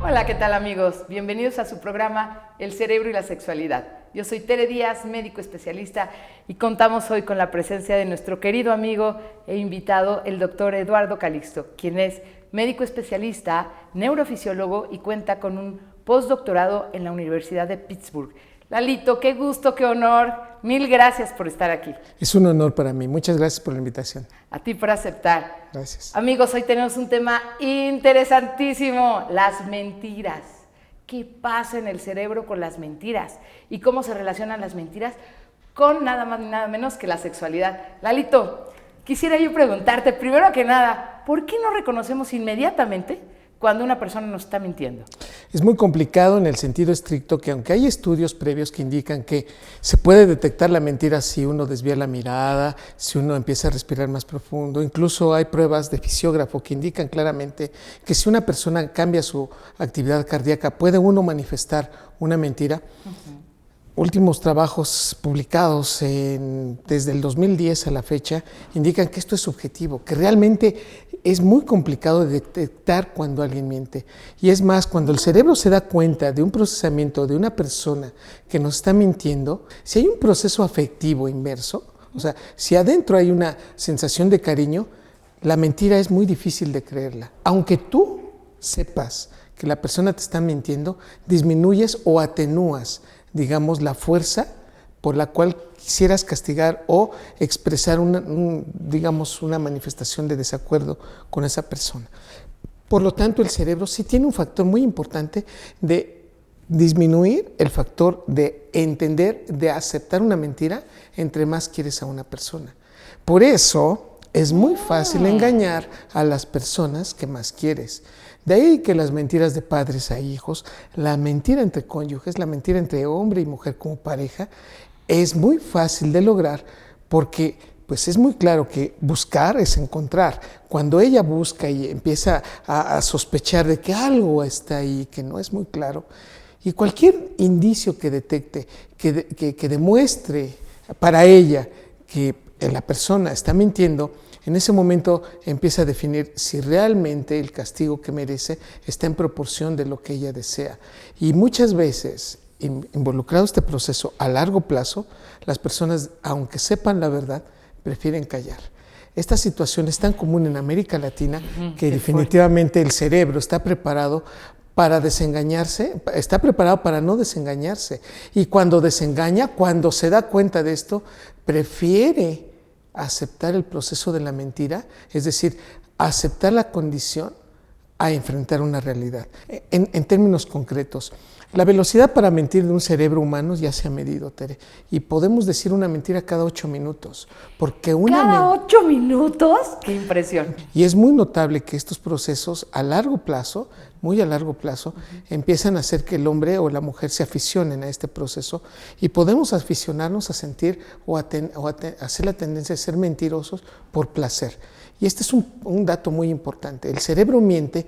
Hola, ¿qué tal amigos? Bienvenidos a su programa El Cerebro y la Sexualidad. Yo soy Tere Díaz, médico especialista, y contamos hoy con la presencia de nuestro querido amigo e invitado, el doctor Eduardo Calixto, quien es médico especialista, neurofisiólogo y cuenta con un postdoctorado en la Universidad de Pittsburgh. Lalito, qué gusto, qué honor. Mil gracias por estar aquí. Es un honor para mí. Muchas gracias por la invitación. A ti por aceptar. Gracias. Amigos, hoy tenemos un tema interesantísimo, las mentiras. ¿Qué pasa en el cerebro con las mentiras? ¿Y cómo se relacionan las mentiras con nada más ni nada menos que la sexualidad? Lalito, quisiera yo preguntarte, primero que nada, ¿por qué no reconocemos inmediatamente cuando una persona nos está mintiendo? Es muy complicado en el sentido estricto que aunque hay estudios previos que indican que se puede detectar la mentira si uno desvía la mirada, si uno empieza a respirar más profundo, incluso hay pruebas de fisiógrafo que indican claramente que si una persona cambia su actividad cardíaca puede uno manifestar una mentira. Últimos trabajos publicados desde el 2010 a la fecha indican que esto es subjetivo, que realmente es muy complicado de detectar cuando alguien miente. Y es más, cuando el cerebro se da cuenta de un procesamiento de una persona que nos está mintiendo, si hay un proceso afectivo inmerso, o sea, si adentro hay una sensación de cariño, la mentira es muy difícil de creerla. Aunque tú sepas que la persona te está mintiendo, disminuyes o atenúas, digamos, la fuerza por la cual quisieras castigar o expresar una manifestación de desacuerdo con esa persona. Por lo tanto, el cerebro sí tiene un factor muy importante de disminuir el factor de entender, de aceptar una mentira entre más quieres a una persona. Por eso es muy fácil engañar a las personas que más quieres. De ahí que las mentiras de padres a hijos, la mentira entre cónyuges, la mentira entre hombre y mujer como pareja, es muy fácil de lograr porque pues es muy claro que buscar es encontrar. Cuando ella busca y empieza a sospechar de que algo está ahí que no es muy claro, y cualquier indicio que detecte, que demuestre para ella que la persona está mintiendo, en ese momento empieza a definir si realmente el castigo que merece está en proporción de lo que ella desea. Y muchas veces, involucrado este proceso a largo plazo, las personas, aunque sepan la verdad, prefieren callar. Esta situación es tan común en América Latina que definitivamente el cerebro está preparado para desengañarse, está preparado para no desengañarse. Y cuando desengaña, cuando se da cuenta de esto, prefiere aceptar el proceso de la mentira, es decir, aceptar la condición a enfrentar una realidad. En términos concretos, la velocidad para mentir de un cerebro humano ya se ha medido, Tere, y podemos decir una mentira cada 8 minutos. Porque ¿Cada 8 minutos? ¡Qué impresión! Y es muy notable que estos procesos a largo plazo, muy a largo plazo, empiezan a hacer que el hombre o la mujer se aficionen a este proceso y podemos aficionarnos a sentir o hacer la tendencia de ser mentirosos por placer. Y este es un dato muy importante. El cerebro miente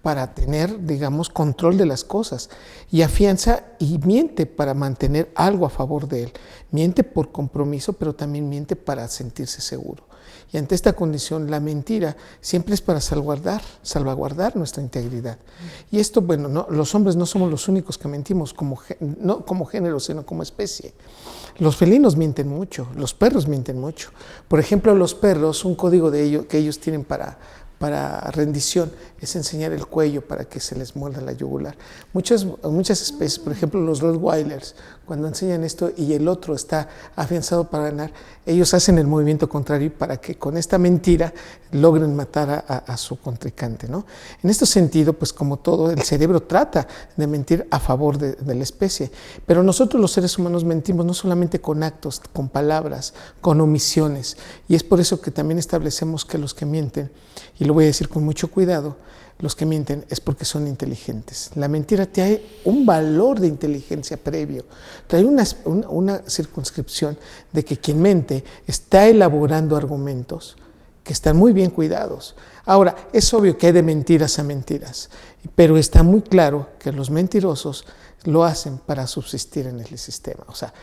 para tener, digamos, control de las cosas y afianza y miente para mantener algo a favor de él. Miente por compromiso, pero también miente para sentirse seguro. Y ante esta condición, la mentira siempre es para salvaguardar nuestra integridad. Y esto, bueno, los hombres no somos los únicos que mentimos, no como género, sino como especie. Los felinos mienten mucho, los perros mienten mucho. Por ejemplo, los perros, un código que ellos tienen para rendición es enseñar el cuello para que se les muerda la yugular. Muchas especies, por ejemplo los Rottweilers, cuando enseñan esto y el otro está afianzado para ganar, ellos hacen el movimiento contrario para que con esta mentira logren matar a su contrincante, ¿no? En este sentido, pues como todo, el cerebro trata de mentir a favor de la especie, pero nosotros los seres humanos mentimos no solamente con actos, con palabras, con omisiones, y es por eso que también establecemos que los que mienten, y lo voy a decir con mucho cuidado, los que mienten es porque son inteligentes. La mentira trae un valor de inteligencia previo, trae una circunscripción de que quien mente está elaborando argumentos que están muy bien cuidados. Ahora, es obvio que hay de mentiras a mentiras, pero está muy claro que los mentirosos lo hacen para subsistir en el sistema. O sea,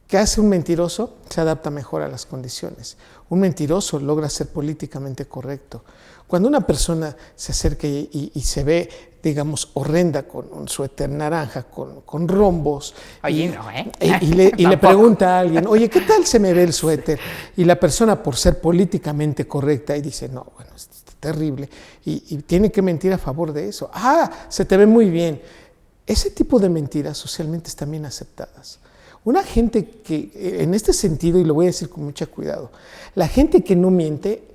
¿qué hace un mentiroso? Se adapta mejor a las condiciones. Un mentiroso logra ser políticamente correcto. Cuando una persona se acerca y se ve, digamos, horrenda, con un suéter naranja, con rombos. Oye, no, ¿eh? Y le pregunta a alguien, oye, ¿qué tal se me ve el suéter? Y la persona, por ser políticamente correcta, y dice, no, bueno, es terrible, y tiene que mentir a favor de eso. Ah, se te ve muy bien. Ese tipo de mentiras socialmente están bien aceptadas. Una gente que, en este sentido, y lo voy a decir con mucho cuidado, la gente que no miente,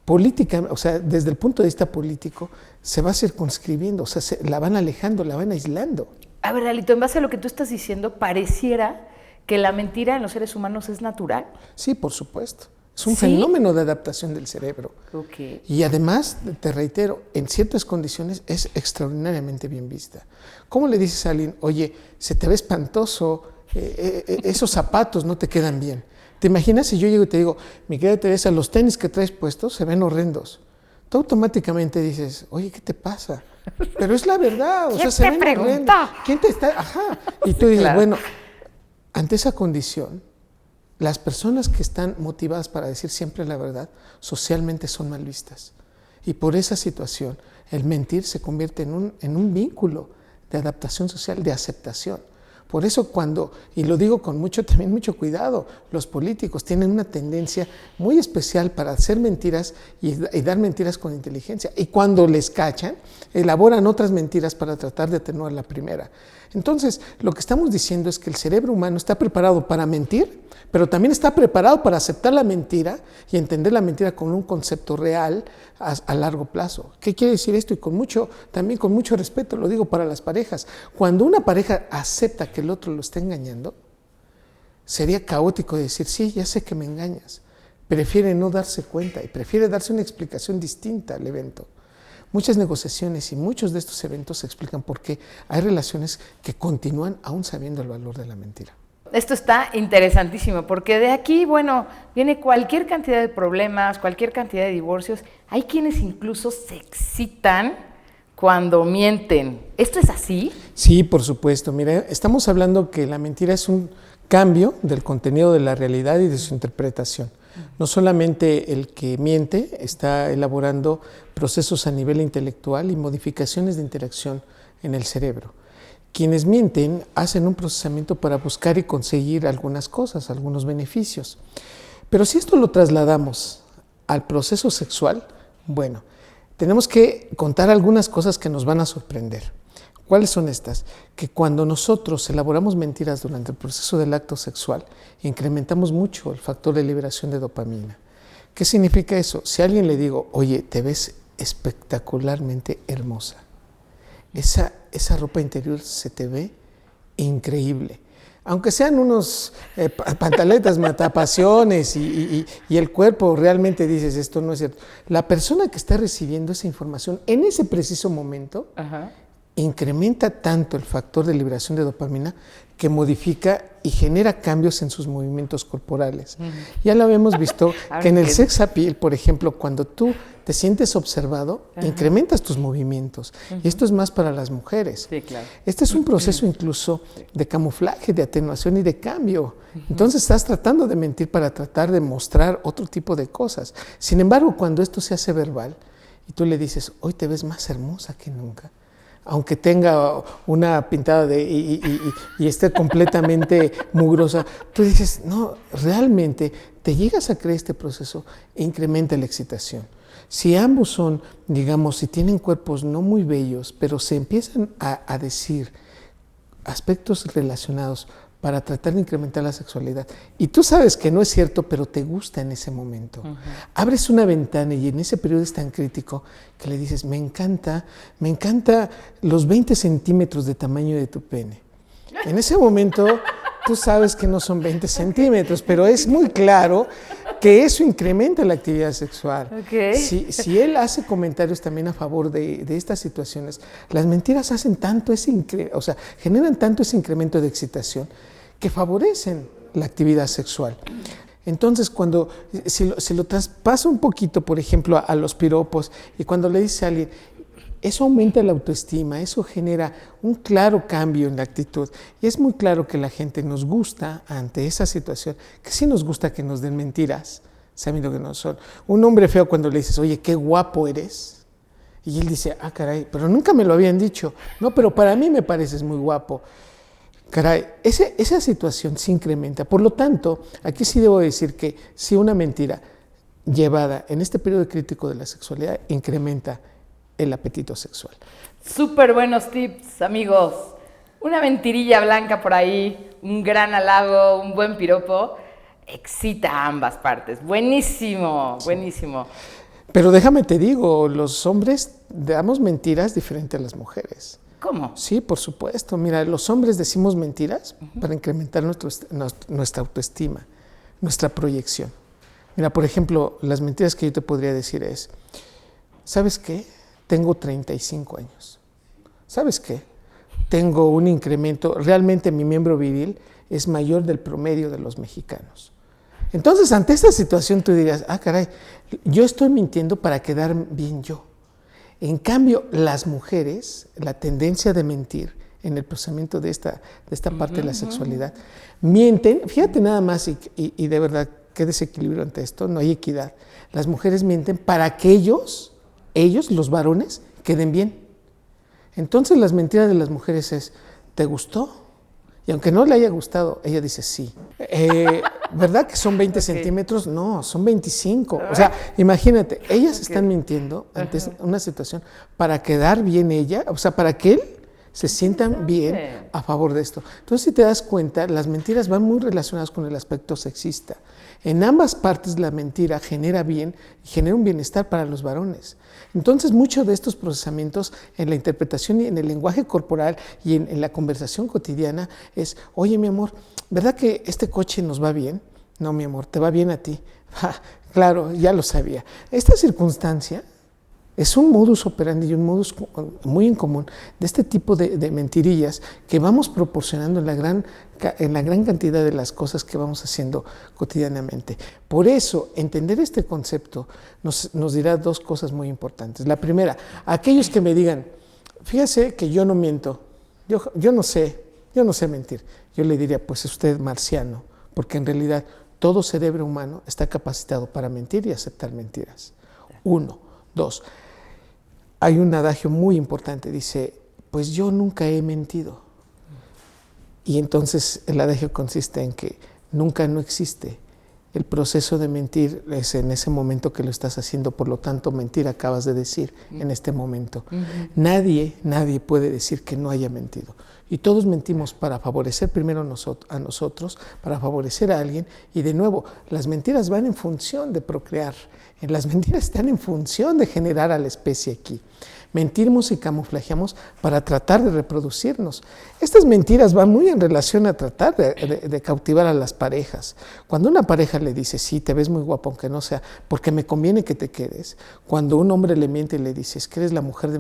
políticamente, o sea, desde el punto de vista político, se va circunscribiendo, o sea, la van alejando, la van aislando. A ver, Lalito, en base a lo que tú estás diciendo, pareciera que la mentira en los seres humanos es natural. Sí, por supuesto. Es un fenómeno de adaptación del cerebro. Okay. Y además, te reitero, en ciertas condiciones es extraordinariamente bien vista. ¿Cómo le dices a alguien, oye, se te ve espantoso, esos zapatos no te quedan bien? ¿Te imaginas si yo llego y te digo, mi querida Teresa, los tenis que traes puestos se ven horrendos? Tú automáticamente dices, oye, ¿qué te pasa? Pero es la verdad, o sea, se ven horrendos. ¿Quién te está? Ajá. Y tú dices, claro, bueno, ante esa condición, las personas que están motivadas para decir siempre la verdad, socialmente son mal vistas. Y por esa situación, el mentir se convierte en un vínculo de adaptación social, de aceptación. Por eso cuando, y lo digo con también mucho cuidado, los políticos tienen una tendencia muy especial para hacer mentiras y dar mentiras con inteligencia. Y cuando les cachan, elaboran otras mentiras para tratar de atenuar la primera. Entonces, lo que estamos diciendo es que el cerebro humano está preparado para mentir, pero también está preparado para aceptar la mentira y entender la mentira como un concepto real a largo plazo. ¿Qué quiere decir esto? Y también con mucho respeto, lo digo para las parejas. Cuando una pareja acepta que el otro lo está engañando, sería caótico decir, sí, ya sé que me engañas. Prefiere no darse cuenta y prefiere darse una explicación distinta al evento. Muchas negociaciones y muchos de estos eventos se explican por qué hay relaciones que continúan aún sabiendo el valor de la mentira. Esto está interesantísimo, porque de aquí, bueno, viene cualquier cantidad de problemas, cualquier cantidad de divorcios. Hay quienes incluso se excitan cuando mienten. ¿Esto es así? Sí, por supuesto. Mira, estamos hablando que la mentira es un cambio del contenido de la realidad y de su interpretación. No solamente el que miente está elaborando procesos a nivel intelectual y modificaciones de interacción en el cerebro. Quienes mienten hacen un procesamiento para buscar y conseguir algunas cosas, algunos beneficios. Pero si esto lo trasladamos al proceso sexual, bueno, tenemos que contar algunas cosas que nos van a sorprender. ¿Cuáles son estas? Que cuando nosotros elaboramos mentiras durante el proceso del acto sexual, incrementamos mucho el factor de liberación de dopamina. ¿Qué significa eso? Si a alguien le digo, oye, te ves espectacularmente hermosa, esa ropa interior se te ve increíble. Aunque sean unos pantaletas matapasiones y el cuerpo realmente dices, esto no es cierto. La persona que está recibiendo esa información en ese preciso momento, incrementa tanto el factor de liberación de dopamina que modifica y genera cambios en sus movimientos corporales. Ya lo habíamos visto que en el sex appeal, por ejemplo, cuando tú te sientes observado, incrementas tus movimientos. Y esto es más para las mujeres. Sí, claro. Este es un proceso incluso de camuflaje, de atenuación y de cambio. Entonces estás tratando de mentir para tratar de mostrar otro tipo de cosas. Sin embargo, cuando esto se hace verbal y tú le dices, hoy te ves más hermosa que nunca, aunque tenga una pintada y esté completamente mugrosa, tú dices, no, realmente te llegas a creer este proceso e incrementa la excitación. Si ambos son, digamos, si tienen cuerpos no muy bellos, pero se empiezan a decir aspectos relacionados para tratar de incrementar la sexualidad, y tú sabes que no es cierto, pero te gusta en ese momento, abres una ventana y en ese periodo es tan crítico que le dices, me encanta los 20 centímetros de tamaño de tu pene. En ese momento tú sabes que no son 20 centímetros, pero es muy claro que eso incrementa la actividad sexual. Si él hace comentarios también a favor de estas situaciones, las mentiras hacen tanto generan tanto ese incremento de excitación que favorecen la actividad sexual. Entonces, si lo traspaso un poquito, por ejemplo, a los piropos, y cuando le dice a alguien, eso aumenta la autoestima, eso genera un claro cambio en la actitud. Y es muy claro que la gente nos gusta ante esa situación, que sí nos gusta que nos den mentiras, sabiendo que no son. Un hombre feo cuando le dices, oye, qué guapo eres, Y él dice, ah, caray, pero nunca me lo habían dicho. No, pero para mí me pareces muy guapo. Caray, esa situación se incrementa. Por lo tanto, aquí sí debo decir que si una mentira llevada en este periodo crítico de la sexualidad incrementa el apetito sexual. Súper buenos tips, amigos. Una mentirilla blanca por ahí, un gran halago, un buen piropo, excita a ambas partes. Buenísimo, sí. Buenísimo. Pero déjame te digo, los hombres damos mentiras diferentes a las mujeres. ¿Cómo? Sí, por supuesto. Mira, los hombres decimos mentiras para incrementar nuestra autoestima, nuestra proyección. Mira, por ejemplo, las mentiras que yo te podría decir es, ¿sabes qué? Tengo 35 años. ¿Sabes qué? Tengo un incremento, realmente mi miembro viril es mayor del promedio de los mexicanos. Entonces, ante esta situación tú dirías, ah, caray, yo estoy mintiendo para quedar bien yo. En cambio, las mujeres, la tendencia de mentir en el procesamiento de esta parte de la sexualidad, mienten, fíjate nada más, y de verdad, qué desequilibrio ante esto, no hay equidad. Las mujeres mienten para que ellos, los varones, queden bien. Entonces, las mentiras de las mujeres es, ¿te gustó? Y aunque no le haya gustado, ella dice sí. ¿Verdad que son 20 centímetros? No, son 25. O sea, imagínate, ellas están mintiendo ante una situación para quedar bien ella, o sea, para que él se sientan bien a favor de esto. Entonces, si te das cuenta, las mentiras van muy relacionadas con el aspecto sexista. En ambas partes la mentira genera bien y genera un bienestar para los varones. Entonces, muchos de estos procesamientos en la interpretación y en el lenguaje corporal y en la conversación cotidiana es, oye, mi amor, ¿verdad que este coche nos va bien? No, mi amor, ¿te va bien a ti? Claro, ya lo sabía. Esta circunstancia es un modus operandi y un modus muy en común de este tipo de mentirillas que vamos proporcionando en la gran cantidad de las cosas que vamos haciendo cotidianamente. Por eso, entender este concepto nos dirá dos cosas muy importantes. La primera, aquellos que me digan, fíjese que yo no miento, yo no sé mentir. Yo le diría, pues es usted marciano, porque en realidad todo cerebro humano está capacitado para mentir y aceptar mentiras. 1, 2. Hay un adagio muy importante, dice, pues yo nunca he mentido. Y entonces el adagio consiste en que nunca no existe. El proceso de mentir es en ese momento que lo estás haciendo, por lo tanto mentir acabas de decir en este momento. Nadie puede decir que no haya mentido. Y todos mentimos para favorecer primero a nosotros, para favorecer a alguien. Y de nuevo, las mentiras van en función de procrear. Las mentiras están en función de generar a la especie aquí. Mentimos y camuflajeamos para tratar de reproducirnos. Estas mentiras van muy en relación a tratar de cautivar a las parejas. Cuando una pareja le dice, sí, te ves muy guapo, aunque no sea, porque me conviene que te quedes. Cuando un hombre le miente y le dice, es que eres la mujer de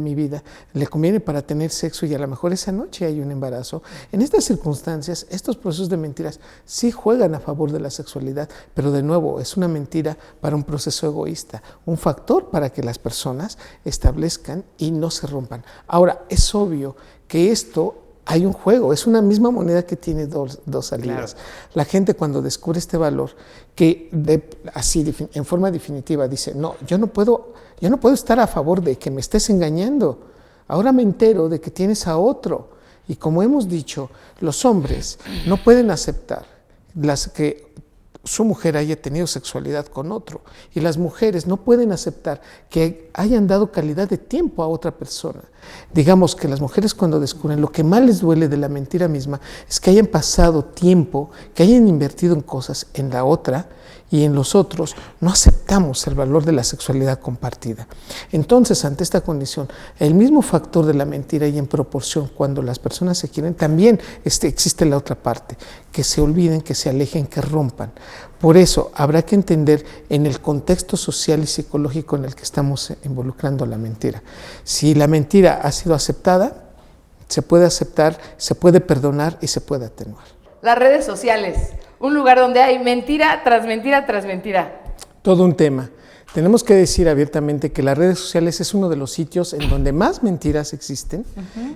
mi vida, le conviene para tener sexo y a lo mejor esa noche hay un embarazo. En estas circunstancias, estos procesos de mentiras sí juegan a favor de la sexualidad, pero de nuevo, es una mentira para un proceso egoísta, un factor para que las personas establezcan y no se rompan. Ahora, es obvio que esto hay un juego, es una misma moneda que tiene dos salidas. Claro. La gente cuando descubre este valor, que así en forma definitiva dice, no, yo no puedo estar a favor de que me estés engañando. Ahora me entero de que tienes a otro. Y como hemos dicho, los hombres no pueden aceptar que su mujer haya tenido sexualidad con otro, y las mujeres no pueden aceptar que hayan dado calidad de tiempo a otra persona. Digamos que las mujeres cuando descubren, lo que más les duele de la mentira misma es que hayan pasado tiempo, que hayan invertido en cosas en la otra, y en los otros no aceptamos el valor de la sexualidad compartida. Entonces, ante esta condición, el mismo factor de la mentira y en proporción cuando las personas se quieren, también existe la otra parte, que se olviden, que se alejen, que rompan. Por eso, habrá que entender en el contexto social y psicológico en el que estamos involucrando la mentira. Si la mentira ha sido aceptada, se puede aceptar, se puede perdonar y se puede atenuar. Las redes sociales, un lugar donde hay mentira tras mentira tras mentira. Todo un tema. Tenemos que decir abiertamente que las redes sociales es uno de los sitios en donde más mentiras existen.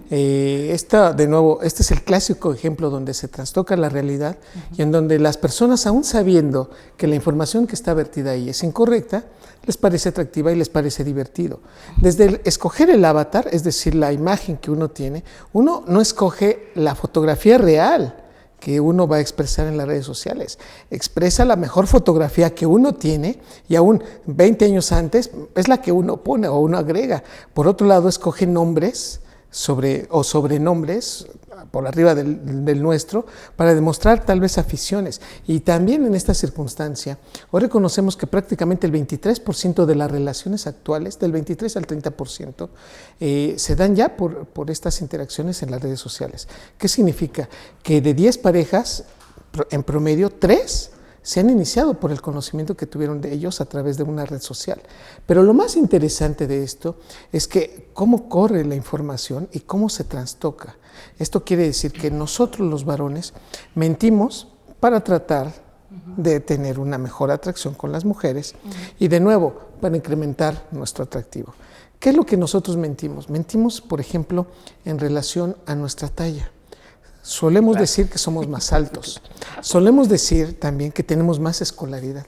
De nuevo, este es el clásico ejemplo donde se trastoca la realidad y en donde las personas, aún sabiendo que la información que está vertida ahí es incorrecta, les parece atractiva y les parece divertido. Desde escoger el avatar, es decir, la imagen que uno tiene, uno no escoge la fotografía real que uno va a expresar en las redes sociales. Expresa la mejor fotografía que uno tiene y aún 20 años antes es la que uno pone o uno agrega. Por otro lado, escoge nombres o sobrenombres por arriba del nuestro para demostrar tal vez aficiones. Y también en esta circunstancia, hoy reconocemos que prácticamente el 23% de las relaciones actuales, del 23 al 30%, se dan ya por estas interacciones en las redes sociales. ¿Qué significa? Que de 10 parejas, en promedio, 3 se han iniciado por el conocimiento que tuvieron de ellos a través de una red social. Pero lo más interesante de esto es que cómo corre la información y cómo se trastoca. Esto quiere decir que nosotros los varones mentimos para tratar de tener una mejor atracción con las mujeres y de nuevo para incrementar nuestro atractivo. ¿Qué es lo que nosotros mentimos? Mentimos, por ejemplo, en relación a nuestra talla. Solemos decir que somos más altos. Solemos decir también que tenemos más escolaridad.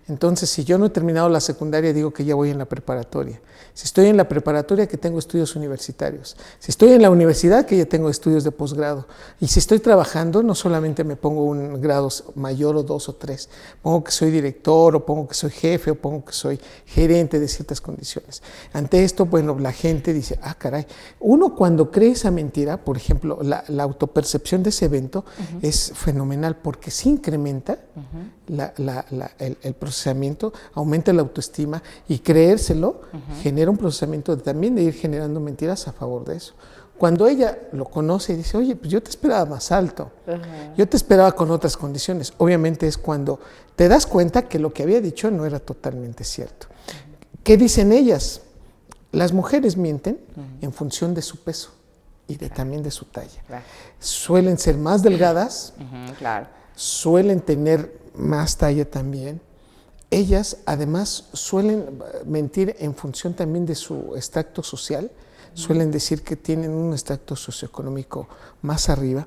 Entonces, si yo no he terminado la secundaria, digo que ya voy en la preparatoria. Si estoy en la preparatoria, que tengo estudios universitarios. Si estoy en la universidad, que ya tengo estudios de posgrado. Y si estoy trabajando, no solamente me pongo un grado mayor o 2 o 3. Pongo que soy director, o pongo que soy jefe, o pongo que soy gerente de ciertas condiciones. Ante esto, bueno, la gente dice, ah, caray. Uno cuando cree esa mentira, por ejemplo, la autopercepción de ese evento es fenomenal porque se incrementa el procesamiento, aumenta la autoestima y creérselo genera un procesamiento también de ir generando mentiras a favor de eso. Cuando ella lo conoce y dice, oye, pues yo te esperaba más alto, yo te esperaba con otras condiciones, obviamente es cuando te das cuenta que lo que había dicho no era totalmente cierto. ¿Qué dicen ellas? Las mujeres mienten en función de su peso y también de su talla. Suelen ser más delgadas, suelen tener más talla también. Ellas además suelen mentir en función también de su extracto social, suelen decir que tienen un extracto socioeconómico más arriba.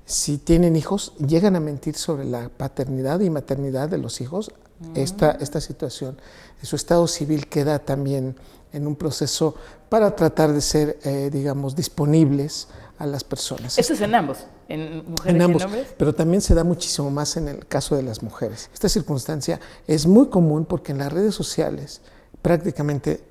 Si tienen hijos, llegan a mentir sobre la paternidad y maternidad de los hijos. Esta situación, su estado civil queda también en un proceso para tratar de ser, digamos, disponibles a las personas. Esto es en ambos, en mujeres y en hombres. Pero también se da muchísimo más en el caso de las mujeres. Esta circunstancia es muy común porque en las redes sociales prácticamente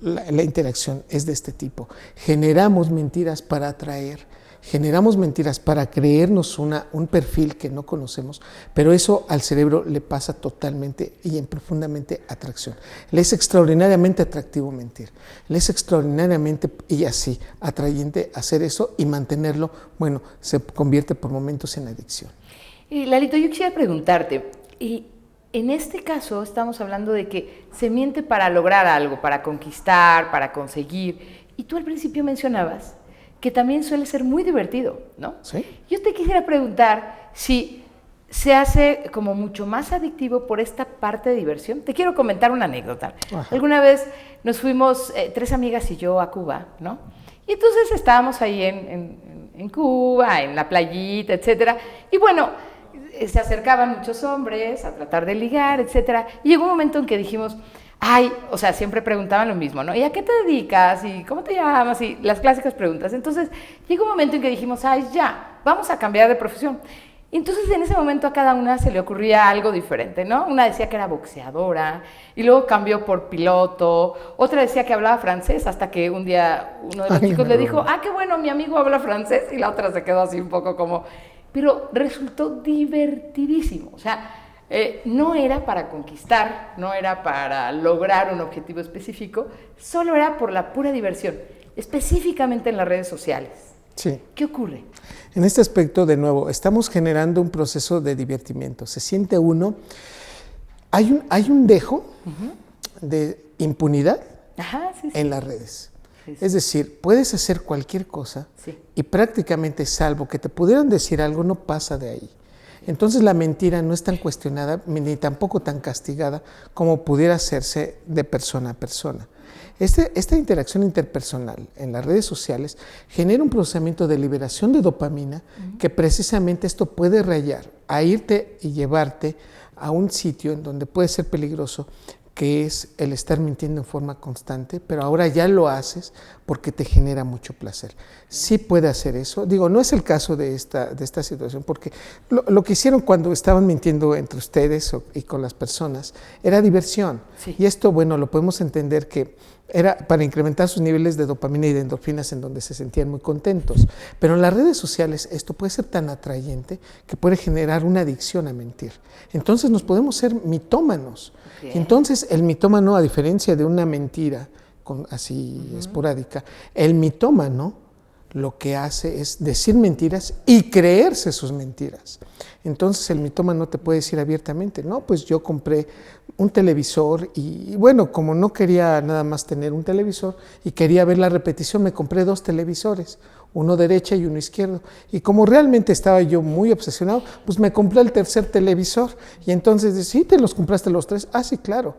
la interacción es de este tipo. Generamos mentiras para atraer, generamos mentiras para creernos un perfil que no conocemos, pero eso al cerebro le pasa totalmente y en profundamente atracción. Le es extraordinariamente atractivo mentir, le es extraordinariamente y así atrayente hacer eso y mantenerlo, bueno, se convierte por momentos en adicción. Y Lalito, yo quisiera preguntarte, y en este caso estamos hablando de que se miente para lograr algo, para conquistar, para conseguir, y tú al principio mencionabas que también suele ser muy divertido, ¿no? Sí. Yo te quisiera preguntar si se hace como mucho más adictivo por esta parte de diversión. Te quiero comentar una anécdota. Ajá. Alguna vez nos fuimos 3 amigas y yo a Cuba, ¿no? Y entonces estábamos ahí en Cuba, en la playita, etcétera. Y bueno, se acercaban muchos hombres a tratar de ligar, etcétera. Y llegó un momento en que dijimos, ay, o sea, siempre preguntaban lo mismo, ¿no? ¿Y a qué te dedicas? ¿Y cómo te llamas? Y las clásicas preguntas. Entonces, llegó un momento en que dijimos, ay, ya, vamos a cambiar de profesión. Y entonces, en ese momento a cada una se le ocurría algo diferente, ¿no? Una decía que era boxeadora, y luego cambió por piloto, otra decía que hablaba francés, hasta que un día uno de los chicos le dijo, ah, qué bueno, mi amigo habla francés, y la otra se quedó así un poco como... Pero resultó divertidísimo, o sea... no era para conquistar, no era para lograr un objetivo específico, solo era por la pura diversión, específicamente en las redes sociales. Sí. ¿Qué ocurre? En este aspecto, de nuevo, estamos generando un proceso de divertimiento. Se siente uno, hay un dejo de impunidad en las redes. Sí. Es decir, puedes hacer cualquier cosa y prácticamente, salvo que te pudieran decir algo, no pasa de ahí. Entonces la mentira no es tan cuestionada ni tampoco tan castigada como pudiera hacerse de persona a persona. Esta interacción interpersonal en las redes sociales genera un procesamiento de liberación de dopamina que precisamente esto puede rayar a irte y llevarte a un sitio en donde puede ser peligroso, que es el estar mintiendo en forma constante, pero ahora ya lo haces porque te genera mucho placer. Sí puede hacer eso. Digo, no es el caso de esta situación, porque lo que hicieron cuando estaban mintiendo entre ustedes y con las personas era diversión. Sí. Y esto, bueno, lo podemos entender que era para incrementar sus niveles de dopamina y de endorfinas en donde se sentían muy contentos. Pero en las redes sociales esto puede ser tan atrayente que puede generar una adicción a mentir. Entonces nos podemos ser mitómanos. Entonces el mitómano, a diferencia de una mentira así esporádica, el mitómano lo que hace es decir mentiras y creerse sus mentiras. Entonces el mitómano te puede decir abiertamente, no, pues yo compré un televisor y bueno, como no quería nada más tener un televisor y quería ver la repetición, me compré 2 televisores, uno derecha y uno izquierdo. Y como realmente estaba yo muy obsesionado, pues me compré el tercer televisor. Y entonces, ¿sí te los compraste los 3? Ah, sí, claro.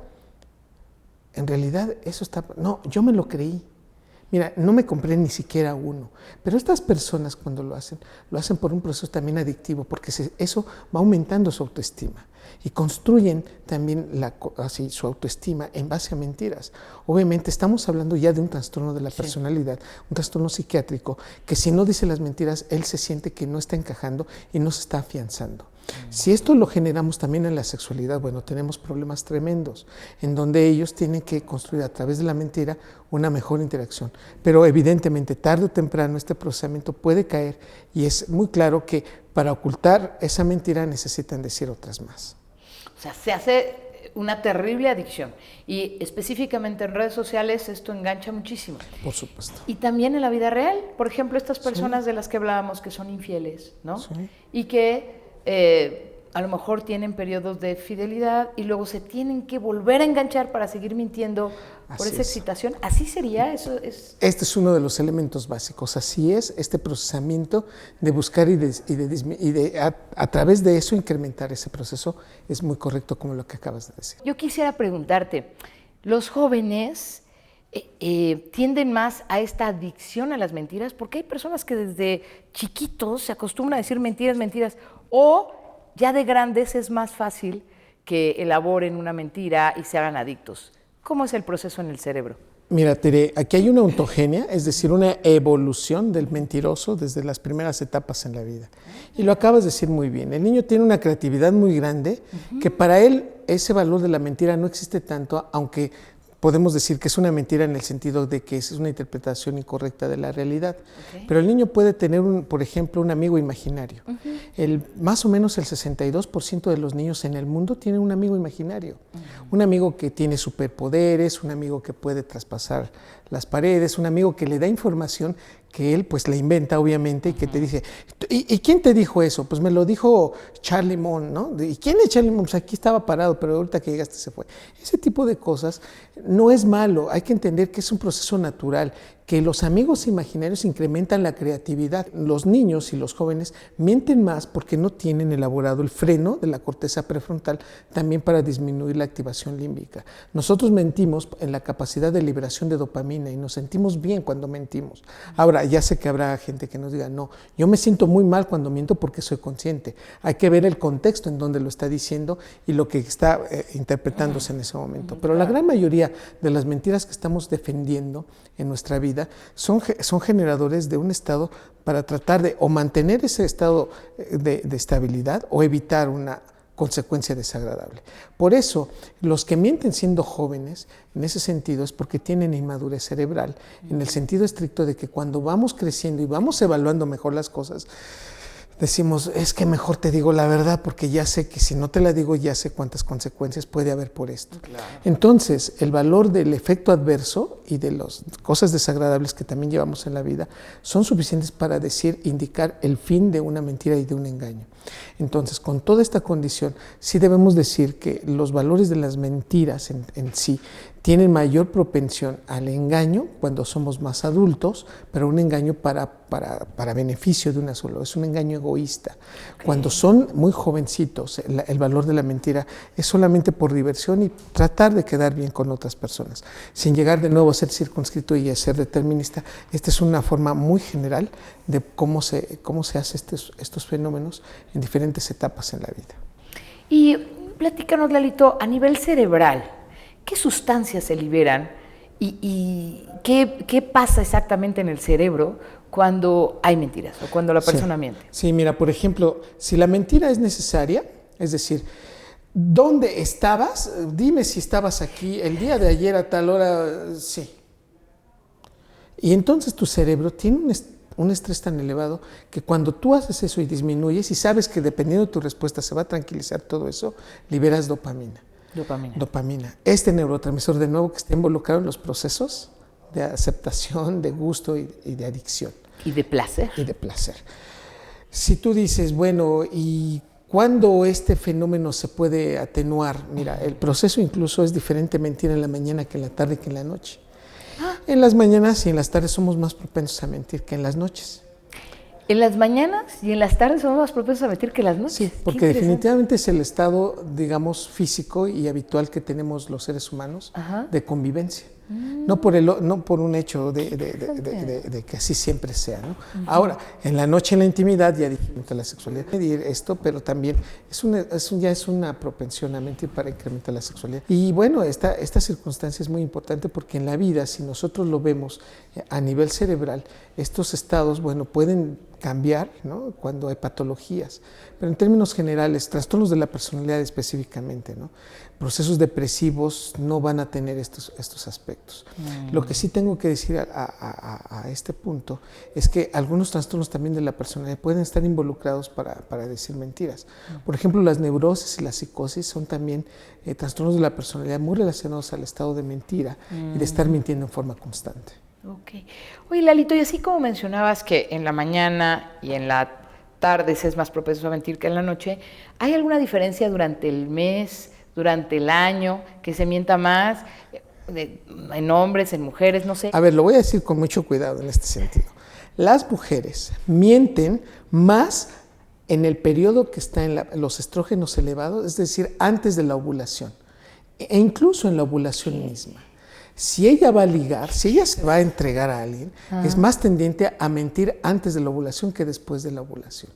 En realidad eso está... No, yo me lo creí. Mira, no me compré ni siquiera uno, pero estas personas cuando lo hacen por un proceso también adictivo, porque eso va aumentando su autoestima y construyen también su autoestima en base a mentiras. Obviamente estamos hablando ya de un trastorno de la personalidad, un trastorno psiquiátrico, que si no dice las mentiras, él se siente que no está encajando y no se está afianzando. Si esto lo generamos también en la sexualidad, bueno, tenemos problemas tremendos, en donde ellos tienen que construir a través de la mentira una mejor interacción. Pero evidentemente, tarde o temprano, este procesamiento puede caer y es muy claro que para ocultar esa mentira necesitan decir otras más. O sea, se hace una terrible adicción y específicamente en redes sociales esto engancha muchísimo. Por supuesto. Y también en la vida real, por ejemplo, estas personas de las que hablábamos que son infieles, ¿no? Sí. Y que a lo mejor tienen periodos de fidelidad y luego se tienen que volver a enganchar para seguir mintiendo por esa excitación. ¿Así sería? Eso es... Este es uno de los elementos básicos. Así es, este procesamiento de buscar a través de eso incrementar ese proceso es muy correcto como lo que acabas de decir. Yo quisiera preguntarte, los jóvenes tienden más a esta adicción a las mentiras porque hay personas que desde chiquitos se acostumbran a decir mentiras, o ya de grandes es más fácil que elaboren una mentira y se hagan adictos. ¿Cómo es el proceso en el cerebro? Mira, Tere, aquí hay una ontogenia, es decir, una evolución del mentiroso desde las primeras etapas en la vida. Y lo acabas de decir muy bien, el niño tiene una creatividad muy grande que para él ese valor de la mentira no existe tanto, aunque podemos decir que es una mentira en el sentido de que es una interpretación incorrecta de la realidad. Pero el niño puede tener, por ejemplo, un amigo imaginario. Más o menos el 62% de los niños en el mundo tienen un amigo imaginario. Un amigo que tiene superpoderes, un amigo que puede traspasar las paredes, un amigo que le da información que él pues le inventa obviamente y que te dice, ¿y quién te dijo eso? Pues me lo dijo Charlie Mon, ¿no? ¿Y quién es Charlie Mon? Pues aquí estaba parado, pero ahorita que llegaste se fue. Ese tipo de cosas no es malo, hay que entender que es un proceso natural, que los amigos imaginarios incrementan la creatividad. Los niños y los jóvenes mienten más porque no tienen elaborado el freno de la corteza prefrontal también para disminuir la activación límbica. Nosotros mentimos en la capacidad de liberación de dopamina y nos sentimos bien cuando mentimos. Ahora, ya sé que habrá gente que nos diga, no, yo me siento muy mal cuando miento porque soy consciente. Hay que ver el contexto en donde lo está diciendo y lo que está interpretándose en ese momento. Pero la gran mayoría de las mentiras que estamos defendiendo en nuestra vida son generadores de un estado para tratar de o mantener ese estado de estabilidad o evitar una consecuencia desagradable. Por eso, los que mienten siendo jóvenes, en ese sentido, es porque tienen inmadurez cerebral, en el sentido estricto de que cuando vamos creciendo y vamos evaluando mejor las cosas, decimos, es que mejor te digo la verdad porque ya sé que si no te la digo ya sé cuántas consecuencias puede haber por esto. Claro. Entonces, el valor del efecto adverso y de las cosas desagradables que también llevamos en la vida son suficientes para indicar el fin de una mentira y de un engaño. Entonces, con toda esta condición, sí debemos decir que los valores de las mentiras en sí tienen mayor propensión al engaño cuando somos más adultos, pero un engaño para beneficio de una sola, es un engaño egoísta. Okay. Cuando son muy jovencitos, el valor de la mentira es solamente por diversión y tratar de quedar bien con otras personas, sin llegar de nuevo a ser circunscrito y a ser determinista. Esta es una forma muy general de cómo se hace estos fenómenos en diferentes etapas en la vida. Y platícanos, Lalito, a nivel cerebral, ¿qué sustancias se liberan y qué pasa exactamente en el cerebro cuando hay mentiras o cuando la persona miente? Sí, mira, por ejemplo, si la mentira es necesaria, es decir, ¿dónde estabas? Dime si estabas aquí el día de ayer a tal hora, sí. Y entonces tu cerebro tiene un estrés tan elevado que cuando tú haces eso y disminuyes y sabes que dependiendo de tu respuesta se va a tranquilizar todo eso, liberas dopamina. Dopamina. Este neurotransmisor, de nuevo, que está involucrado en los procesos de aceptación, de gusto y de adicción. Y de placer. Y de placer. Si tú dices, bueno, ¿y cuándo este fenómeno se puede atenuar? Mira, el proceso incluso es diferente mentir en la mañana que en la tarde que en la noche. En las mañanas y en las tardes somos más propensos a mentir que en las noches. En las mañanas y en las tardes somos más propensos a mentir que en las noches. Sí, porque definitivamente es el estado, digamos, físico y habitual que tenemos los seres humanos de convivencia. No por un hecho de que así siempre sea, ¿no? Ahora, en la noche, en la intimidad, ya dijimos que la sexualidad medir esto, pero también ya es una propensión a mentir para incrementar la sexualidad. Y bueno, esta circunstancia es muy importante porque en la vida, si nosotros lo vemos a nivel cerebral, estos estados, bueno, pueden cambiar, ¿no? Cuando hay patologías, pero en términos generales, trastornos de la personalidad específicamente, ¿no? Procesos depresivos no van a tener estos aspectos. Lo que sí tengo que decir a este punto es que algunos trastornos también de la personalidad pueden estar involucrados para decir mentiras. Por ejemplo, las neurosis y la psicosis son también trastornos de la personalidad muy relacionados al estado de mentira y de estar mintiendo en forma constante. Ok. Oye, Lalito, y así como mencionabas que en la mañana y en la tarde se es más propenso a mentir que en la noche, ¿hay alguna diferencia durante el mes, durante el año, que se mienta más, en hombres, en mujeres, no sé? A ver, lo voy a decir con mucho cuidado en este sentido. Las mujeres mienten más en el periodo que está en los estrógenos elevados, es decir, antes de la ovulación, e incluso en la ovulación misma. Si ella va a ligar, si ella se va a entregar a alguien, es más tendiente a mentir antes de la ovulación que después de la ovulación.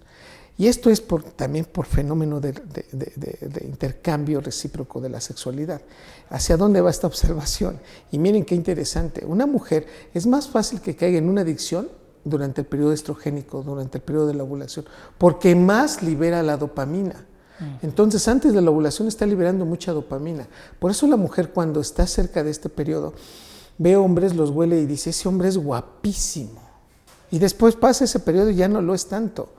Y esto es también por fenómeno de intercambio recíproco de la sexualidad. ¿Hacia dónde va esta observación? Y miren qué interesante. Una mujer es más fácil que caiga en una adicción durante el periodo estrogénico, durante el periodo de la ovulación, porque más libera la dopamina. Entonces, antes de la ovulación está liberando mucha dopamina. Por eso la mujer, cuando está cerca de este periodo, ve hombres, los huele y dice, ese hombre es guapísimo. Y después pasa ese periodo y ya no lo es tanto.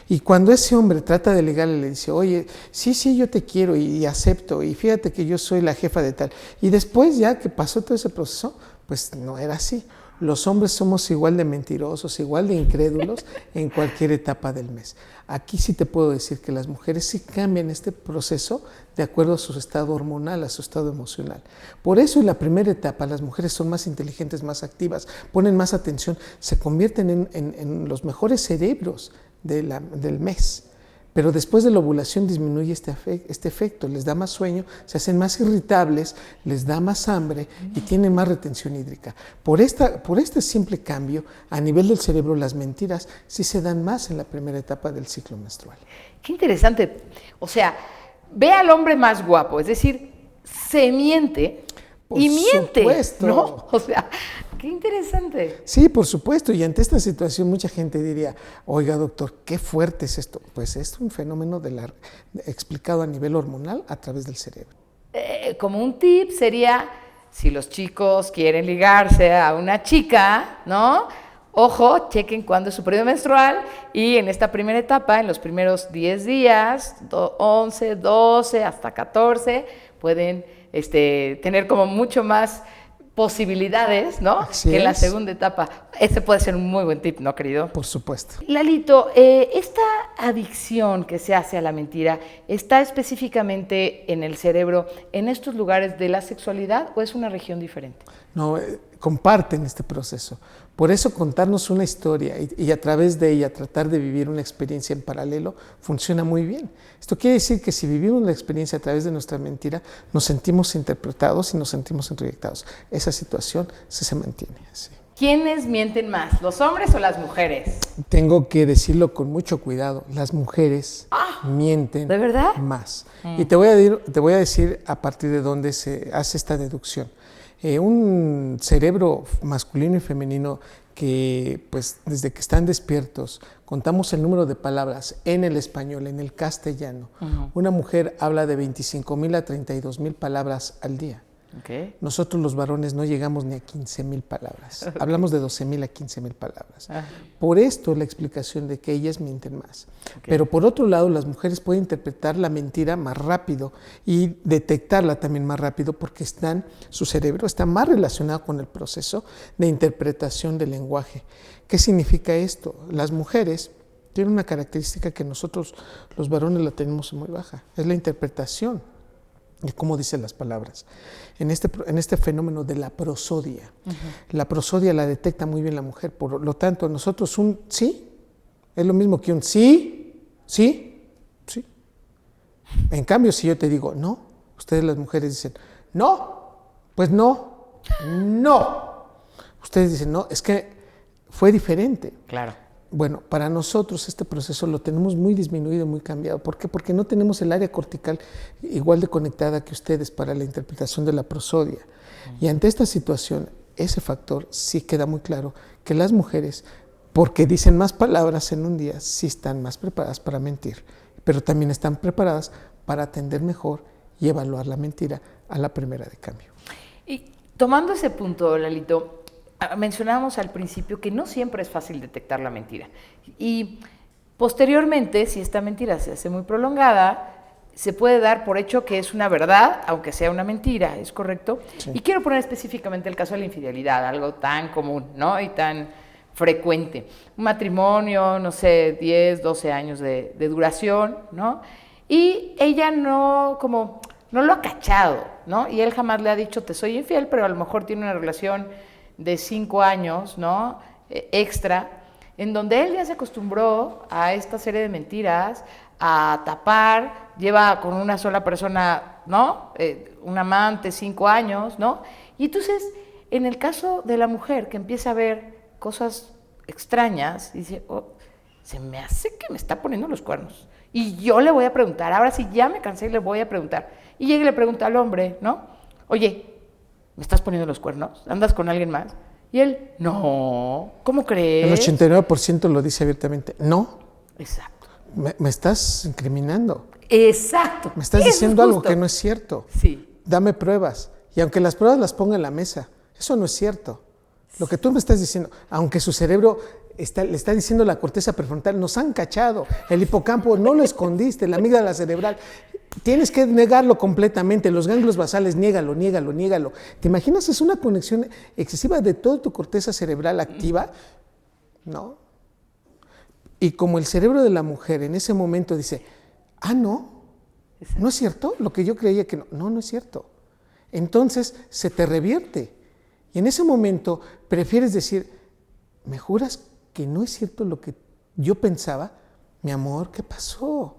Y cuando ese hombre trata de ligarle, le dice, oye, sí, yo te quiero y acepto, y fíjate que yo soy la jefa de tal. Y después, ya que pasó todo ese proceso, pues no era así. Los hombres somos igual de mentirosos, igual de incrédulos en cualquier etapa del mes. Aquí sí te puedo decir que las mujeres sí cambian este proceso de acuerdo a su estado hormonal, a su estado emocional. Por eso en la primera etapa las mujeres son más inteligentes, más activas, ponen más atención, se convierten en los mejores cerebros del mes. Pero después de la ovulación disminuye este efecto, les da más sueño, se hacen más irritables, les da más hambre y tienen más retención hídrica. Por este simple cambio, a nivel del cerebro, las mentiras sí se dan más en la primera etapa del ciclo menstrual. Qué interesante. O sea, ve al hombre más guapo, es decir, se miente y miente. Por supuesto. ¿No? O sea, qué interesante. Sí, por supuesto. Y ante esta situación mucha gente diría, oiga, doctor, qué fuerte es esto. Pues es un fenómeno explicado a nivel hormonal a través del cerebro. Como un tip sería, si los chicos quieren ligarse a una chica, ¿no? Ojo, chequen cuándo es su periodo menstrual y en esta primera etapa, en los primeros 10 días, 11, 12, hasta 14, pueden tener como mucho más posibilidades, ¿no? Así que en la es. segunda etapa. Ese puede ser un muy buen tip, ¿no, querido? Por supuesto. Lalito, ¿esta adicción que se hace a la mentira está específicamente en el cerebro, en estos lugares de la sexualidad, o es una región diferente? No, comparten este proceso. Por eso contarnos una historia y a través de ella tratar de vivir una experiencia en paralelo funciona muy bien. Esto quiere decir que si vivimos la experiencia a través de nuestra mentira, nos sentimos interpretados y nos sentimos introyectados. Esa situación se mantiene así. ¿Quiénes mienten más, los hombres o las mujeres? Tengo que decirlo con mucho cuidado. Las mujeres mienten ¿de verdad? más. Y te voy a decir a partir de dónde se hace esta deducción. Un cerebro masculino y femenino que, pues, desde que están despiertos, contamos el número de palabras en el español, en el castellano. Una mujer habla de 25,000 a 32,000 palabras al día. Okay. Nosotros los varones no llegamos ni a 15,000 palabras. Hablamos de 12,000 a 15,000 palabras. Por esto la explicación de que ellas mienten más. Okay. Pero por otro lado, las mujeres pueden interpretar la mentira más rápido y detectarla también más rápido porque su cerebro está más relacionado con el proceso de interpretación del lenguaje. ¿Qué significa esto? Las mujeres tienen una característica que nosotros los varones la tenemos muy baja. Es la interpretación de cómo dicen las palabras. En este fenómeno de la prosodia. La prosodia la detecta muy bien la mujer, por lo tanto, nosotros un sí es lo mismo que un sí, sí, sí. En cambio, si yo te digo no, ustedes las mujeres dicen no, pues no, no. Ustedes dicen no, es que fue diferente. Claro. Bueno, para nosotros este proceso lo tenemos muy disminuido, muy cambiado. ¿Por qué? Porque no tenemos el área cortical igual de conectada que ustedes para la interpretación de la prosodia. Y ante esta situación, ese factor sí queda muy claro que las mujeres, porque dicen más palabras en un día, sí están más preparadas para mentir, pero también están preparadas para atender mejor y evaluar la mentira a la primera de cambio. Y tomando ese punto, Lalito, mencionábamos al principio que no siempre es fácil detectar la mentira. Y posteriormente, si esta mentira se hace muy prolongada, se puede dar por hecho que es una verdad, aunque sea una mentira, ¿es correcto? Sí. Y quiero poner específicamente el caso de la infidelidad, algo tan común, ¿no? Y tan frecuente. Un matrimonio, no sé, 10, 12 años de duración, ¿no? Y ella no lo ha cachado, ¿no? Y él jamás le ha dicho, te soy infiel, pero a lo mejor tiene una relación de 5 años, ¿no? Extra, en donde él ya se acostumbró a esta serie de mentiras, a tapar, lleva con una sola persona, ¿no? Un amante, 5 años, ¿no? Y entonces, en el caso de la mujer que empieza a ver cosas extrañas, dice, oh, se me hace que me está poniendo los cuernos. Y yo le voy a preguntar, ahora sí ya me cansé y le voy a preguntar. Y llega y le pregunta al hombre, ¿no? Oye, ¿me estás poniendo los cuernos? ¿Andas con alguien más? Y él, no, ¿cómo crees? El 89% lo dice abiertamente, no. Exacto. Me estás incriminando. Exacto. Me estás diciendo algo que no es cierto. Sí. Dame pruebas. Y aunque las pruebas las ponga en la mesa, eso no es cierto. Lo que tú me estás diciendo, aunque su cerebro le está diciendo la corteza prefrontal, nos han cachado, el hipocampo no lo escondiste, la amígdala cerebral, tienes que negarlo completamente, los ganglios basales, niégalo. ¿Te imaginas? Es una conexión excesiva de toda tu corteza cerebral activa, ¿no? Y como el cerebro de la mujer en ese momento dice, no es cierto, lo que yo creía que no es cierto. Entonces se te revierte. Y en ese momento prefieres decir, ¿me juras que no es cierto lo que yo pensaba? Mi amor, ¿qué pasó?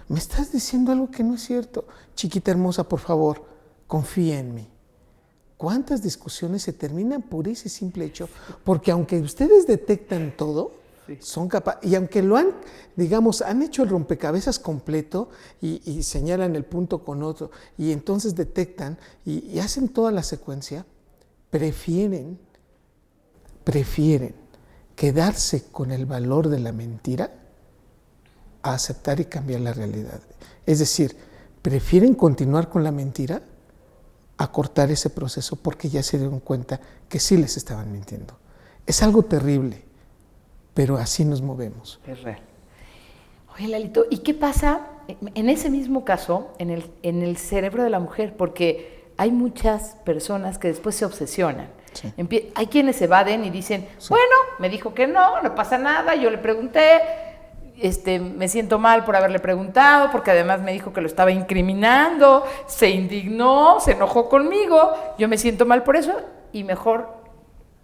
Me estás diciendo algo que no es cierto. Chiquita hermosa, por favor, confía en mí. ¿Cuántas discusiones se terminan por ese simple hecho? Porque aunque ustedes detectan todo, sí, son capaces, y aunque lo han, digamos, han hecho el rompecabezas completo y señalan el punto con otro, y entonces detectan y hacen toda la secuencia, prefieren quedarse con el valor de la mentira a aceptar y cambiar la realidad. Es decir, prefieren continuar con la mentira a cortar ese proceso porque ya se dieron cuenta que sí les estaban mintiendo. Es algo terrible, pero así nos movemos. Es real. Oye, Lalito, ¿y qué pasa en ese mismo caso en el cerebro de la mujer? Porque hay muchas personas que después se obsesionan. Sí. Hay quienes se evaden y dicen, sí, bueno, me dijo que no pasa nada, yo le pregunté, me siento mal por haberle preguntado, porque además me dijo que lo estaba incriminando, se indignó, se enojó conmigo, yo me siento mal por eso y mejor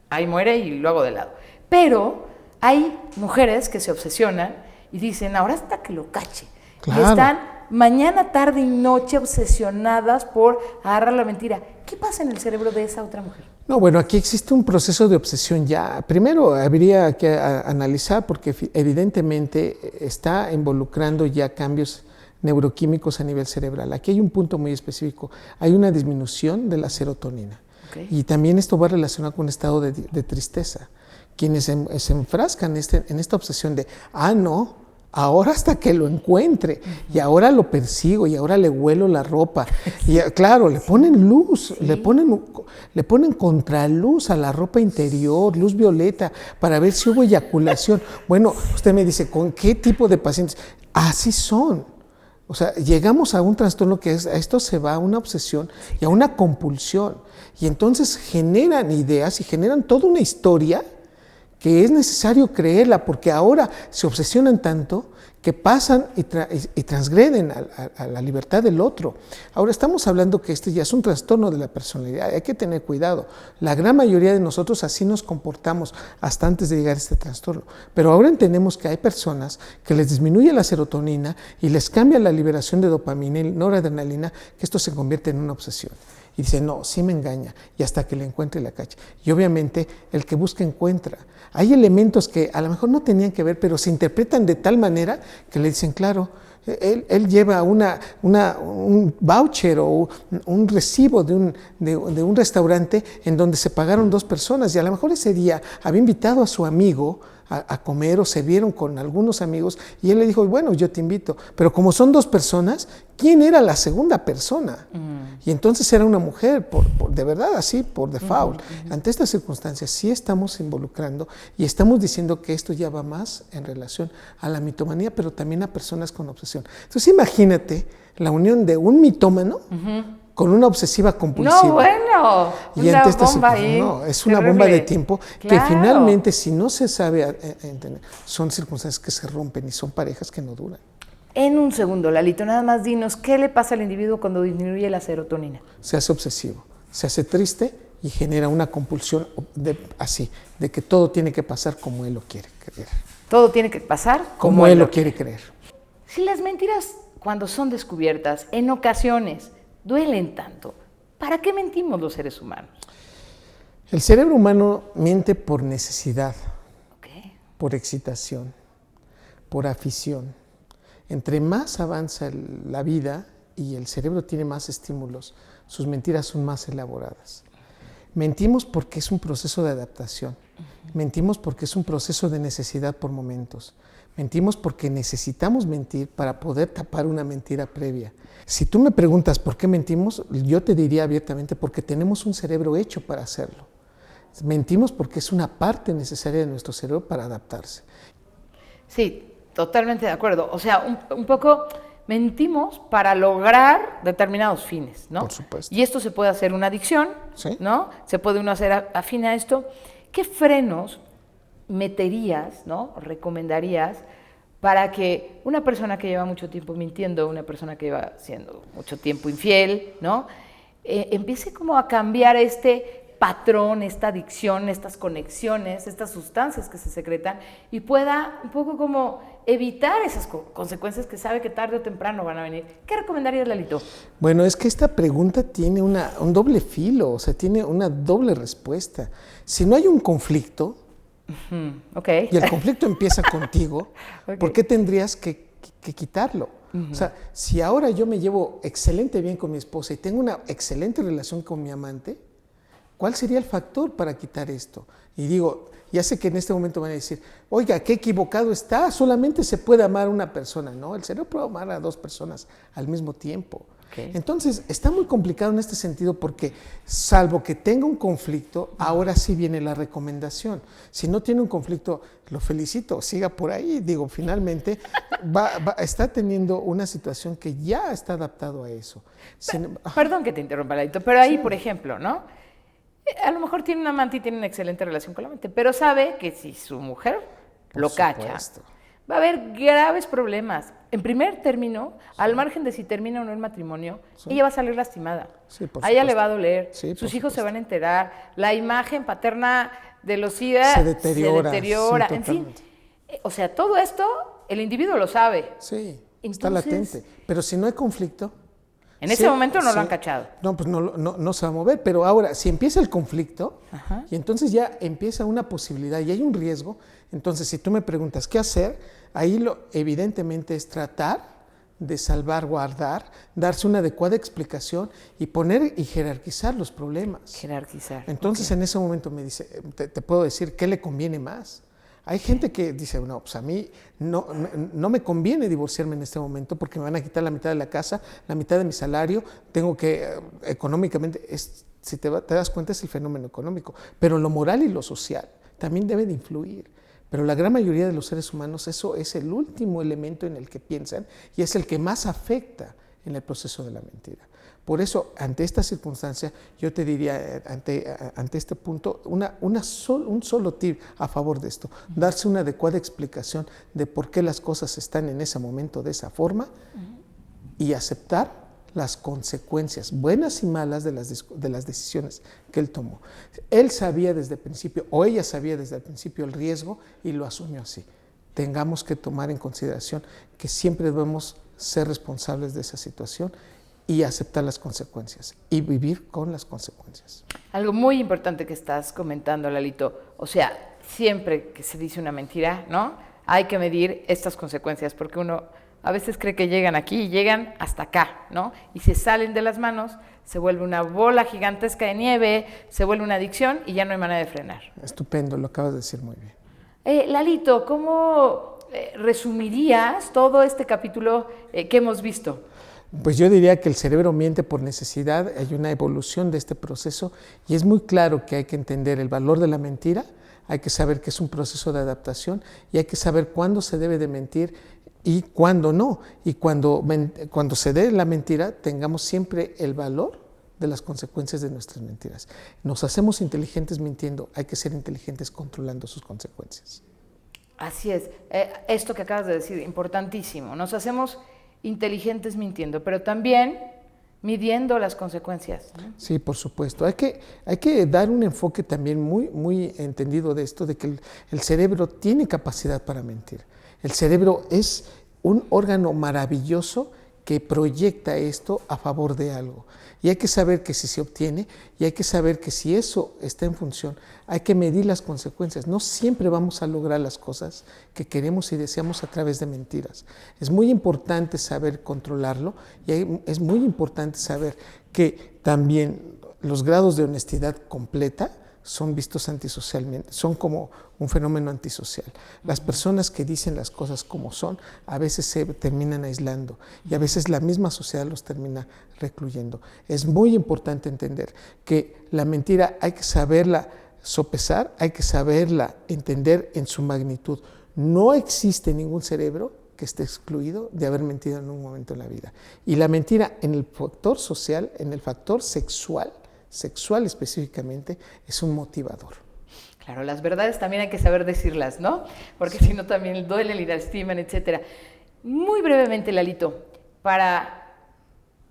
ahí muere y lo hago de lado. Pero hay mujeres que se obsesionan y dicen, ahora hasta que lo cache. Claro. Y están mañana, tarde y noche obsesionadas por agarrar la mentira. ¿Qué pasa en el cerebro de esa otra mujer? No, bueno, aquí existe un proceso de obsesión ya. Primero habría que analizar porque evidentemente está involucrando ya cambios neuroquímicos a nivel cerebral. Aquí hay un punto muy específico. Hay una disminución de la serotonina. Okay. Y también esto va relacionado con un estado de tristeza. Quienes se enfrascan en esta obsesión de, no, ahora hasta que lo encuentre, y ahora lo persigo, y ahora le huelo la ropa. Y claro, le ponen luz, sí, le ponen contraluz a la ropa interior, luz violeta, para ver si hubo eyaculación. Bueno, usted me dice, ¿con qué tipo de pacientes? Así son. O sea, llegamos a un trastorno que a esto se va a una obsesión y a una compulsión. Y entonces generan ideas y generan toda una historia que es necesario creerla, porque ahora se obsesionan tanto que pasan y transgreden a la libertad del otro. Ahora estamos hablando que este ya es un trastorno de la personalidad, hay que tener cuidado. La gran mayoría de nosotros así nos comportamos hasta antes de llegar a este trastorno. Pero ahora entendemos que hay personas que les disminuye la serotonina y les cambia la liberación de dopamina y noradrenalina, que esto se convierte en una obsesión. Y dice, no, sí me engaña, y hasta que le encuentre la cacha. Y obviamente el que busca encuentra. Hay elementos que a lo mejor no tenían que ver, pero se interpretan de tal manera que le dicen, claro, él lleva un voucher o un recibo de un restaurante en donde se pagaron 2 personas, y a lo mejor ese día había invitado a su amigo a comer o se vieron con algunos amigos y él le dijo, bueno, yo te invito, pero como son 2 personas, ¿quién era la segunda persona? Y entonces era una mujer, de verdad, así, por default. Ante estas circunstancias sí estamos involucrando y estamos diciendo que esto ya va más en relación a la mitomanía, pero también a personas con obsesión. Entonces imagínate la unión de un mitómano con una obsesiva compulsiva. No, bueno, y una bomba ahí. No, es una bomba de tiempo, claro, que finalmente, si no se sabe entender, son circunstancias que se rompen y son parejas que no duran. En un segundo, Lalito, nada más dinos, ¿qué le pasa al individuo cuando disminuye la serotonina? Se hace obsesivo, se hace triste y genera una compulsión de que todo tiene que pasar como él lo quiere creer. Todo tiene que pasar como él lo quiere creer. Si las mentiras, cuando son descubiertas, en ocasiones duelen tanto, ¿para qué mentimos los seres humanos? El cerebro humano miente por necesidad, por excitación, por afición. Entre más avanza la vida y el cerebro tiene más estímulos, sus mentiras son más elaboradas. Mentimos porque es un proceso de adaptación. Mentimos porque es un proceso de necesidad por momentos. Mentimos porque necesitamos mentir para poder tapar una mentira previa. Si tú me preguntas por qué mentimos, yo te diría abiertamente porque tenemos un cerebro hecho para hacerlo. Mentimos porque es una parte necesaria de nuestro cerebro para adaptarse. Sí, totalmente de acuerdo. O sea, un poco mentimos para lograr determinados fines, ¿no? Por supuesto. Y esto se puede hacer una adicción, ¿sí? ¿No? Se puede uno hacer afín a esto. ¿Qué frenos meterías, ¿no? Recomendarías para que una persona que lleva mucho tiempo mintiendo, una persona que lleva siendo mucho tiempo infiel, ¿no? Empiece como a cambiar este patrón, esta adicción, estas conexiones, estas sustancias que se secretan y pueda un poco como evitar esas consecuencias que sabe que tarde o temprano van a venir? ¿Qué recomendarías, Lalito? Bueno, es que esta pregunta tiene un doble filo, o sea, tiene una doble respuesta. Si no hay un conflicto, okay, y el conflicto empieza contigo, okay, ¿por qué tendrías que quitarlo? O sea, si ahora yo me llevo excelente bien con mi esposa y tengo una excelente relación con mi amante, ¿cuál sería el factor para quitar esto? Y digo, ya sé que en este momento van a decir, oiga, qué equivocado está, solamente se puede amar a una persona. No, el cerebro puede amar a 2 personas al mismo tiempo. Okay. Entonces, está muy complicado en este sentido porque, salvo que tenga un conflicto, ahora sí viene la recomendación. Si no tiene un conflicto, lo felicito, siga por ahí. Digo, finalmente está teniendo una situación que ya está adaptado a eso. Perdón que te interrumpa, Lalito, pero ahí, sí, por ejemplo, ¿no? A lo mejor tiene un amante y tiene una excelente relación con la amante, pero sabe que si su mujer lo cacha, va a haber graves problemas. En primer término, al margen de si termina o no el matrimonio, ella va a salir lastimada. A ella le va a doler, sus hijos se van a enterar, la imagen paterna de los hijos se deteriora. En fin, o sea, todo esto el individuo lo sabe. Sí, está latente. Pero si no hay conflicto... En ese momento no lo han cachado. No, pues no se va a mover, pero ahora, si empieza el conflicto, y entonces ya empieza una posibilidad y hay un riesgo, entonces si tú me preguntas qué hacer, ahí evidentemente es tratar de salvaguardar, darse una adecuada explicación y poner y jerarquizar los problemas. Jerarquizar. Entonces en ese momento me dice, te puedo decir qué le conviene más. Hay gente que dice, no, pues a mí no me conviene divorciarme en este momento porque me van a quitar la mitad de la casa, la mitad de mi salario, tengo que, económicamente, si te das cuenta es el fenómeno económico, pero lo moral y lo social también debe de influir. Pero la gran mayoría de los seres humanos eso es el último elemento en el que piensan y es el que más afecta en el proceso de la mentira. Por eso, ante esta circunstancia, yo te diría, ante este punto, un solo tip a favor de esto, darse una adecuada explicación de por qué las cosas están en ese momento de esa forma y aceptar las consecuencias, buenas y malas, de las decisiones que él tomó. Él sabía desde el principio, o ella sabía desde el principio el riesgo y lo asumió así. Tengamos que tomar en consideración que siempre debemos ser responsables de esa situación y aceptar las consecuencias y vivir con las consecuencias. Algo muy importante que estás comentando, Lalito, o sea, siempre que se dice una mentira, ¿no? Hay que medir estas consecuencias, porque uno a veces cree que llegan aquí y llegan hasta acá, ¿no? Y se salen de las manos, se vuelve una bola gigantesca de nieve, se vuelve una adicción y ya no hay manera de frenar. Estupendo, lo acabas de decir muy bien. Lalito, ¿cómo resumirías todo este capítulo que hemos visto? Pues yo diría que el cerebro miente por necesidad, hay una evolución de este proceso y es muy claro que hay que entender el valor de la mentira, hay que saber que es un proceso de adaptación y hay que saber cuándo se debe de mentir y cuándo no. Y cuando se dé la mentira, tengamos siempre el valor de las consecuencias de nuestras mentiras. Nos hacemos inteligentes mintiendo, hay que ser inteligentes controlando sus consecuencias. Así es, esto que acabas de decir, importantísimo, nos hacemos inteligentes mintiendo, pero también midiendo las consecuencias, ¿no? Sí, por supuesto. Hay que dar un enfoque también muy entendido de esto, de que el cerebro tiene capacidad para mentir. El cerebro es un órgano maravilloso que proyecta esto a favor de algo. Y hay que saber que si se obtiene, y hay que saber que si eso está en función, hay que medir las consecuencias. No siempre vamos a lograr las cosas que queremos y deseamos a través de mentiras. Es muy importante saber controlarlo y es muy importante saber que también los grados de honestidad completa son vistos antisocialmente, son como un fenómeno antisocial. Las personas que dicen las cosas como son, a veces se terminan aislando y a veces la misma sociedad los termina recluyendo. Es muy importante entender que la mentira hay que saberla sopesar, hay que saberla entender en su magnitud. No existe ningún cerebro que esté excluido de haber mentido en un momento en la vida. Y la mentira en el factor social, en el factor sexual específicamente, es un motivador. Claro, las verdades también hay que saber decirlas, ¿no? Porque si no también duele y lastiman, etcétera. Muy brevemente, Lalito, para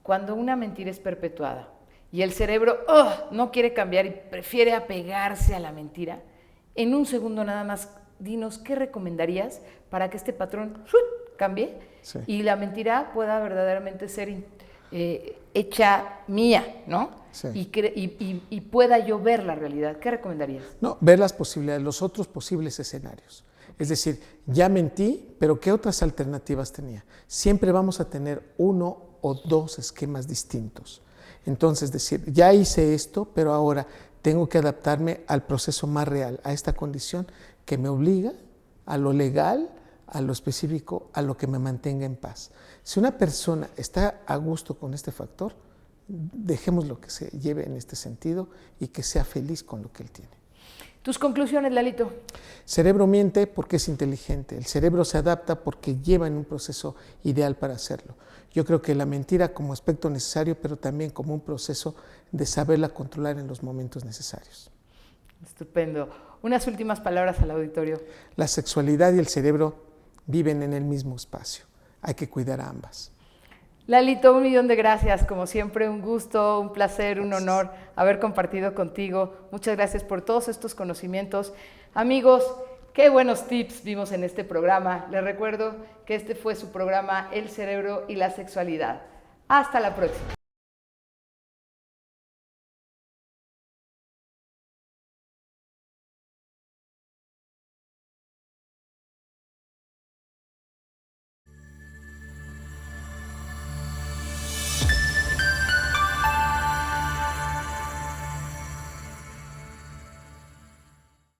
cuando una mentira es perpetuada y el cerebro no quiere cambiar y prefiere apegarse a la mentira, en un segundo nada más, dinos, ¿qué recomendarías para que este patrón cambie y la mentira pueda verdaderamente ser hecha mía, ¿no? Sí. Y pueda yo ver la realidad? ¿Qué recomendarías? No, ver las posibilidades, los otros posibles escenarios. Es decir, ya mentí, pero ¿qué otras alternativas tenía? Siempre vamos a tener uno o dos esquemas distintos. Entonces, decir, ya hice esto, pero ahora tengo que adaptarme al proceso más real, a esta condición que me obliga a lo legal, a lo específico, a lo que me mantenga en paz. Si una persona está a gusto con este factor, dejémoslo que se lleve en este sentido y que sea feliz con lo que él tiene. ¿Tus conclusiones, Lalito? Cerebro miente porque es inteligente. El cerebro se adapta porque lleva en un proceso ideal para hacerlo. Yo creo que la mentira como aspecto necesario, pero también como un proceso de saberla controlar en los momentos necesarios. Estupendo. Unas últimas palabras al auditorio. La sexualidad y el cerebro viven en el mismo espacio. Hay que cuidar a ambas. Lalito, 1,000,000 de gracias. Como siempre, un gusto, un placer, un honor haber compartido contigo. Muchas gracias por todos estos conocimientos. Amigos, qué buenos tips vimos en este programa. Les recuerdo que este fue su programa El cerebro y la sexualidad. Hasta la próxima.